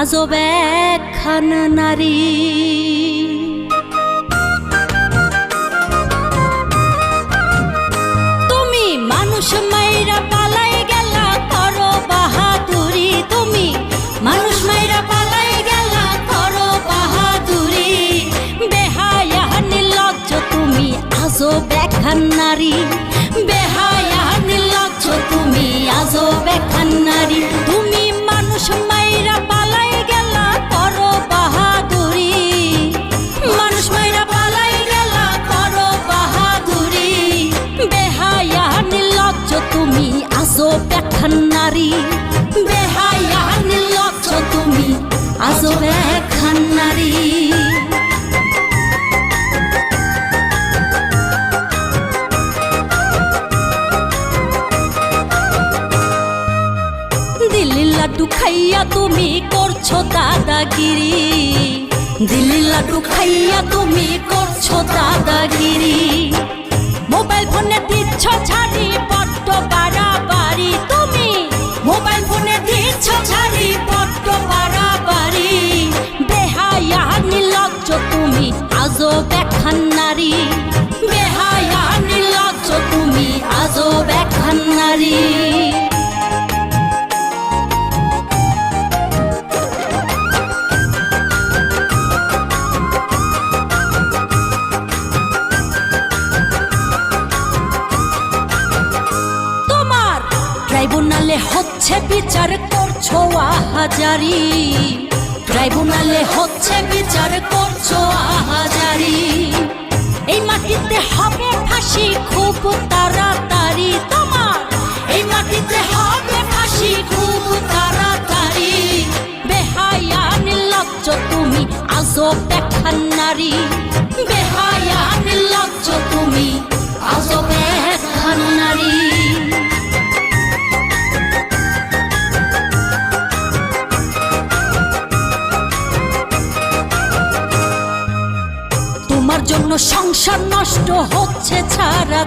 আজব একখানা নারী। তুমি মানুষ মাইরা পালাই গেলা করো বাহাদুরি, তুমি মানুষ মাইরা পালাই গেলা করো বাহাদুরি। বেহায়া নির্লজ্জ তুমি আজব একখানা নারী, বেহায়া নির্লজ্জ তুমি আজব একখানা নারী। তুমি মানুষ মাইরা পালাই গেলা করো বাহাদুরি, মানুষ মাইরা পালাই গেলা করো বাহাদুরি। বেহায়া নির্লজ্জ তুমি আজব একখানা নারী, বেহায়া নির্লজ্জ তুমি আজব একখানা নারী। দিল্লির লাড্ডু খাইয়া তুমি করছো দাদাগিরি, দিল্লির লাড্ডু খাইয়া তুমি করছো দাদাগিরি। মোবাইল ফোনে দিচ্ছ ছাড়ি বড্ড বাড়াবাড়ি, তুমি মোবাইল ফোনে দিচ্ছ ছাড়ি বড্ড বাড়াবাড়ি। বেহায়া নির্লজ্জ তুমি আজব একখানা নারী, বেহায়া নির্লজ্জ তুমি আজব একখানা নারী। ট্রাইব্যুনালে হচ্ছে বিচার করছো আহাজারি, ট্রাইব্যুনালে হচ্ছে বিচার করছো আহাজারি। এই মাটিতে হবে ফাঁসি খুব তাড়াতাড়ি, তোমার এই মাটিতে হবে ফাঁসি খুব তাড়াতাড়ি। বেহায়া নির্লজ্জ তুমি আজব একখানা নারী, বেহায়া নির্লজ্জ তুমি আজব একখানা নারী। তোমার জন্য সংসার নষ্ট হচ্ছে ছাড়া